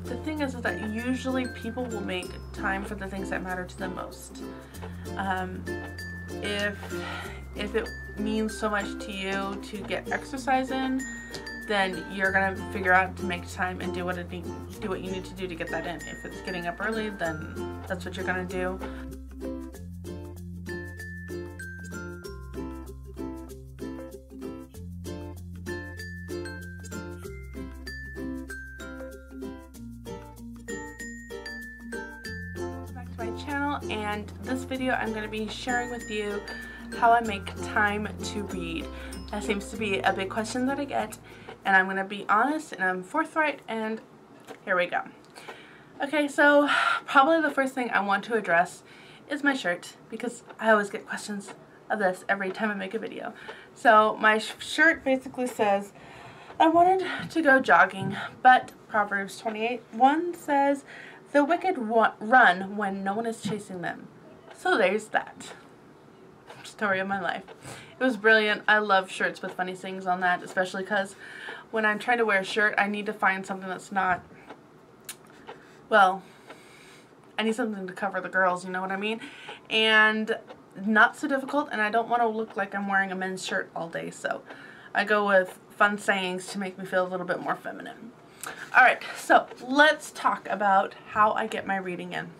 the thing is that usually people will make time for the things that matter to them most. If it means so much to you to get exercise in, then you're gonna figure out to make time and do what you need to do to get that in. If it's getting up early, then that's what you're gonna do. Back to my channel, and this video I'm going to be sharing with you how I make time to read. That seems to be a big question that I get, and I'm going to be honest and I'm forthright, and here we go. Okay, so probably the first thing I want to address is my shirt, because I always get questions of this every time I make a video. So my shirt basically says, I wanted to go jogging, but Proverbs 28:1 says, the wicked run when no one is chasing them. So there's that. Story of my life. It was brilliant. I love shirts with funny sayings on that, especially because when I'm trying to wear a shirt, I need to find something that's not, well, I need something to cover the girls, you know what I mean? And not so difficult, and I don't want to look like I'm wearing a men's shirt all day, so I go with fun sayings to make me feel a little bit more feminine. Alright, so let's talk about how I get my reading in.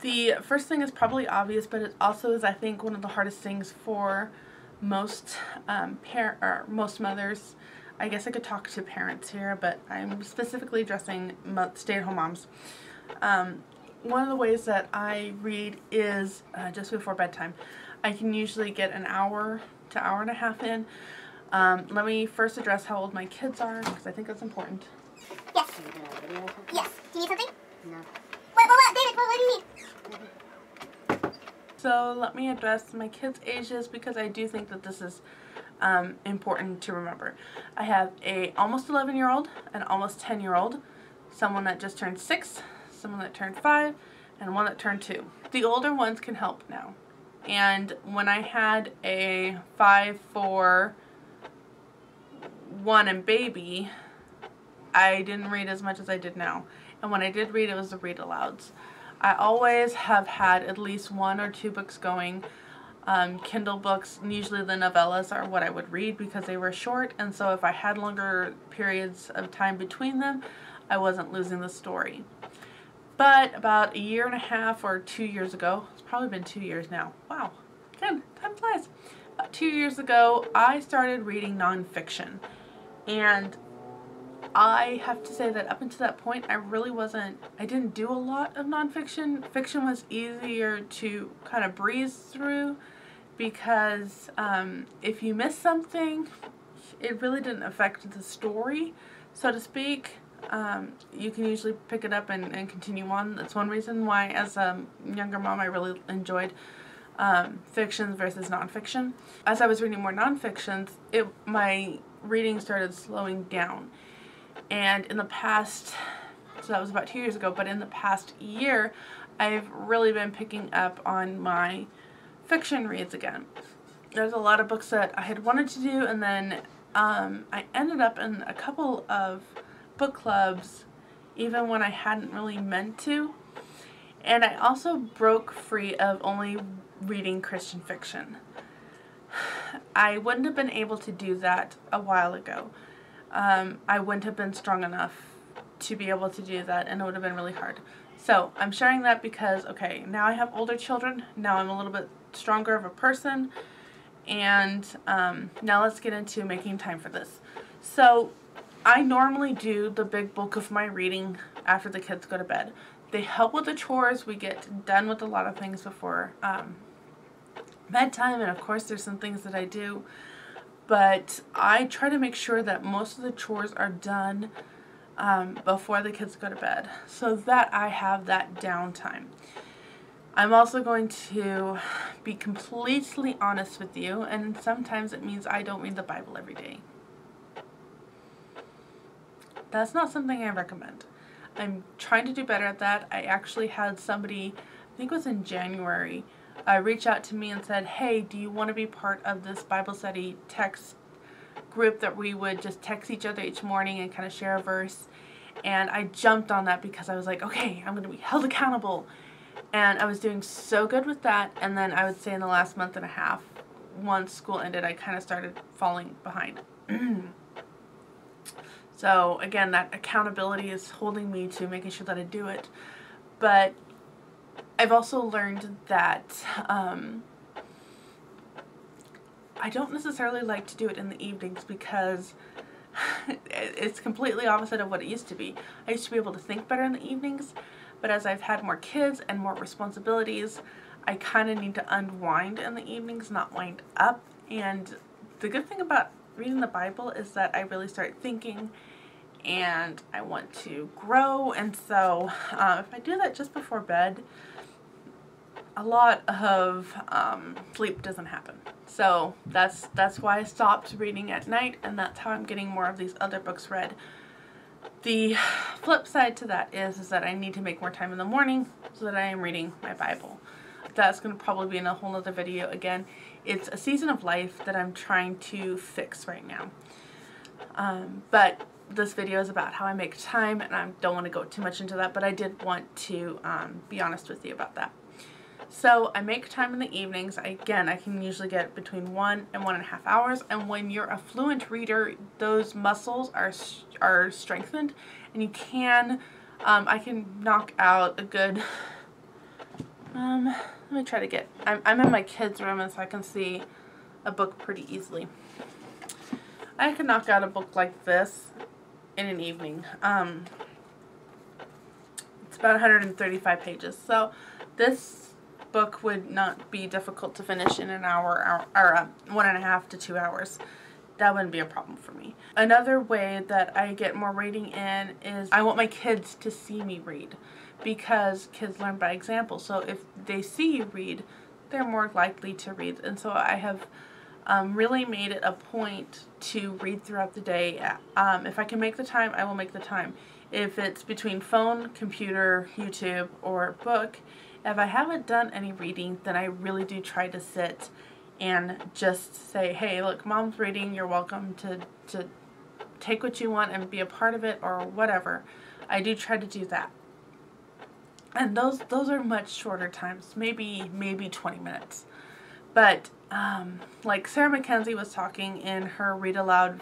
The first thing is probably obvious, but it also is, I think, one of the hardest things for most most mothers. I guess I could talk to parents here, but I'm specifically addressing stay-at-home moms. One of the ways that I read is just before bedtime. I can usually get an hour to hour and a half in. Let me first address how old my kids are, because I think that's important. Yes. Yes. Do you need something? No. What, David, what do you need? So let me address my kids' ages, because I do think that this is important to remember. I have a almost 11-year-old, an almost 10-year-old, someone that just turned 6, someone that turned 5, and one that turned 2. The older ones can help now. And when I had a 5, 4, 1 and baby, I didn't read as much as I did now. And when I did read, it was the read alouds. I always have had at least 1 or 2 books going. Kindle books, usually the novellas are what I would read because they were short, and so if I had longer periods of time between them, I wasn't losing the story. But about a year and a half or 2 years ago, it's probably been 2 years now. Wow, again, time flies. About 2 years ago, I started reading nonfiction, and I have to say that up until that point, I didn't do a lot of nonfiction. Fiction was easier to kind of breeze through, because if you miss something, it really didn't affect the story, so to speak. You can usually pick it up and continue on. That's one reason why, as a younger mom, I really enjoyed fiction versus nonfiction. As I was reading more nonfictions, my reading started slowing down. And in the past, so that was about 2 years ago, but in the past year, I've really been picking up on my fiction reads again. There's a lot of books that I had wanted to do, and then I ended up in a couple of book clubs even when I hadn't really meant to. And I also broke free of only reading Christian fiction. I wouldn't have been able to do that a while ago. I wouldn't have been strong enough to be able to do that, and it would have been really hard. So I'm sharing that because, okay, now I have older children, now I'm a little bit stronger of a person, and now let's get into making time for this. So I normally do the big bulk of my reading after the kids go to bed. They help with the chores. We get done with a lot of things before bedtime, and of course there's some things that I do, but I try to make sure that most of the chores are done before the kids go to bed, so that I have that downtime. I'm also going to be completely honest with you, and sometimes it means I don't read the Bible every day. That's not something I recommend. I'm trying to do better at that. I actually had somebody, I think it was in January, reach out to me and said, hey, do you want to be part of this Bible study text group that we would just text each other each morning and kind of share a verse. And I jumped on that because I was like, okay, I'm going to be held accountable. And I was doing so good with that. And then I would say in the last month and a half, once school ended, I kind of started falling behind. So again, that accountability is holding me to making sure that I do it. But I've also learned that I don't necessarily like to do it in the evenings because it's completely opposite of what it used to be. I used to be able to think better in the evenings, but as I've had more kids and more responsibilities, I kind of need to unwind in the evenings, not wind up. And the good thing about reading the Bible is that I really start thinking and I want to grow. And so if I do that just before bed, a lot of sleep doesn't happen. So that's why I stopped reading at night, and that's how I'm getting more of these other books read. The flip side to that is that I need to make more time in the morning so that I am reading my Bible. That's going to probably be in a whole other video again. It's a season of life that I'm trying to fix right now. But this video is about how I make time, and I don't want to go too much into that, but I did want to be honest with you about that. So I make time in the evenings. Again, I can usually get between 1 and 1.5 hours, and when you're a fluent reader, those muscles are strengthened, and you can, I can knock out a good, let me try to get, I'm in my kids' room, and so I can see a book pretty easily. I can knock out a book like this in an evening. It's about 135 pages, so this book would not be difficult to finish in an hour or 1.5 to 2 hours. That wouldn't be a problem for me. Another way that I get more reading in is I want my kids to see me read, because kids learn by example. So if they see you read, they're more likely to read. And so I have really made it a point to read throughout the day. If I can make the time, I will make the time. If it's between phone, computer, YouTube, or book, if I haven't done any reading, then I really do try to sit and just say, hey, look, Mom's reading, you're welcome to take what you want and be a part of it or whatever. I do try to do that. And those are much shorter times, maybe 20 minutes. But like Sarah Mackenzie was talking in her Read Aloud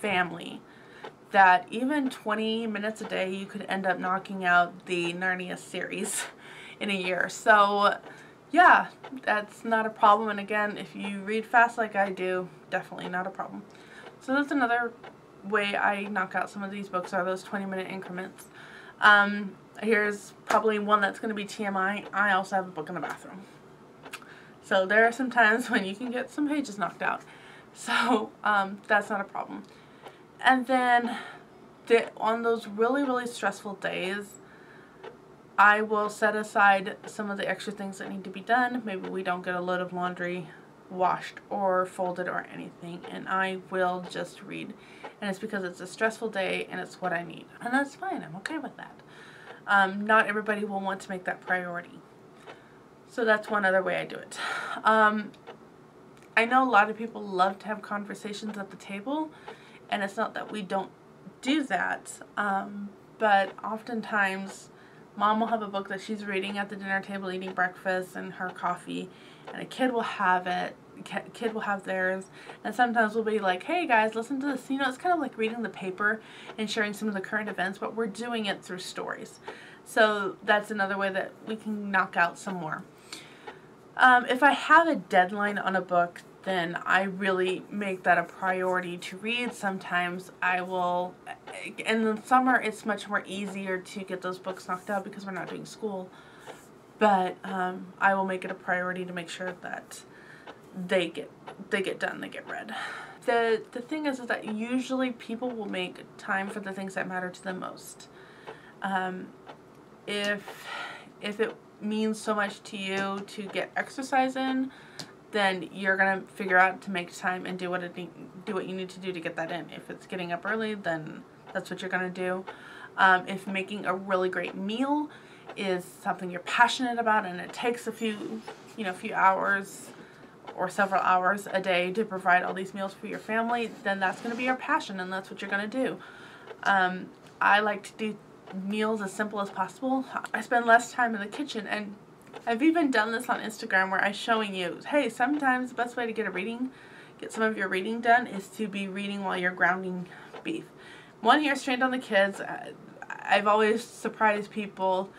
family, that even 20 minutes a day you could end up knocking out the Narnia series in a year. So yeah, that's not a problem. And again, if you read fast like I do, definitely not a problem. So that's another way I knock out some of these books, are those 20-minute increments. Here's probably one that's going to be TMI. I also have a book in the bathroom. So there are some times when you can get some pages knocked out. So that's not a problem. And then on those really, really stressful days, I will set aside some of the extra things that need to be done. Maybe we don't get a load of laundry washed or folded or anything, and I will just read. And it's because it's a stressful day and it's what I need. And that's fine. I'm okay with that. Not everybody will want to make that priority. So that's one other way I do it. I know a lot of people love to have conversations at the table, and it's not that we don't do that, but oftentimes Mom will have a book that she's reading at the dinner table, eating breakfast and her coffee, and a kid will have it. Kid will have theirs, and sometimes we'll be like, hey guys, listen to this. You know, it's kind of like reading the paper and sharing some of the current events, but we're doing it through stories. So that's another way that we can knock out some more. If I have a deadline on a book, then I really make that a priority to read. Sometimes I will, in the summer it's much more easier to get those books knocked out because we're not doing school, but I will make it a priority to make sure that they get done, they get read. The thing is that usually people will make time for the things that matter to them most. If it means so much to you to get exercise in, then you're gonna figure out to make time and do what you need to do to get that in. If it's getting up early, then that's what you're gonna do. If making a really great meal is something you're passionate about and it takes a few hours or several hours a day to provide all these meals for your family, then that's going to be your passion and that's what you're going to do. I like to do meals as simple as possible. I spend less time in the kitchen, and I've even done this on Instagram where I'm showing you, hey, sometimes the best way to get some of your reading done is to be reading while you're grounding beef. One ear strained on the kids. I've always surprised people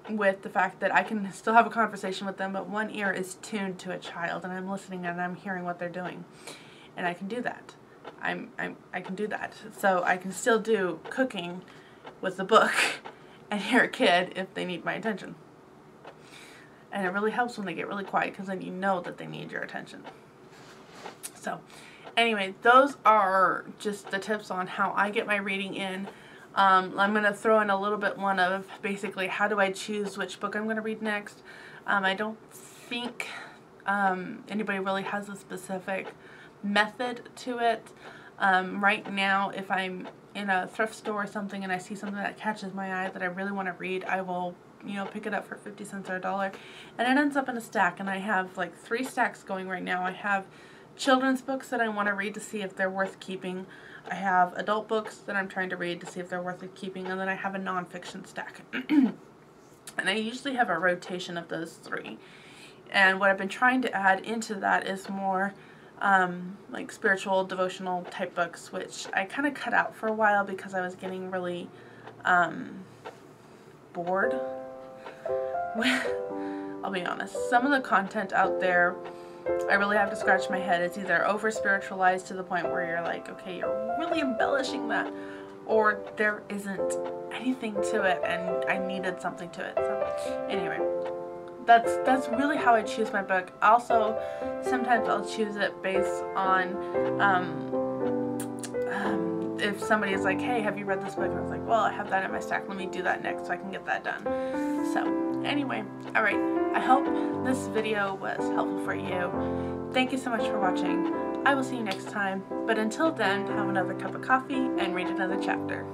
with the fact that I can still have a conversation with them, but one ear is tuned to a child, and I'm listening and I'm hearing what they're doing, and I can do that. I can do that. So I can still do cooking with the book and hear a kid if they need my attention. And it really helps when they get really quiet, because then you know that they need your attention. So anyway, those are just the tips on how I get my reading in. I'm going to throw in a little bit one of basically how do I choose which book I'm going to read next. I don't think anybody really has a specific method to it. Right now, if I'm in a thrift store or something and I see something that catches my eye that I really want to read, I will, you know, pick it up for 50 cents or $1, and it ends up in a stack, and I have like 3 stacks going right now. I have children's books that I want to read to see if they're worth keeping. I have adult books that I'm trying to read to see if they're worth keeping, and then I have a nonfiction stack. And I usually have a rotation of those 3. And what I've been trying to add into that is more like spiritual, devotional type books, which I kind of cut out for a while because I was getting really bored. I'll be honest. Some of the content out there, I really have to scratch my head. It's either over spiritualized to the point where you're like, okay, you're really embellishing that, or there isn't anything to it and I needed something to it. So anyway, that's really how I choose my book. Also, sometimes I'll choose it based on if somebody is like, hey, have you read this book? And I was like, well, I have that in my stack. Let me do that next so I can get that done. So anyway, alright, I hope this video was helpful for you. Thank you so much for watching. I will see you next time, but until then, have another cup of coffee and read another chapter.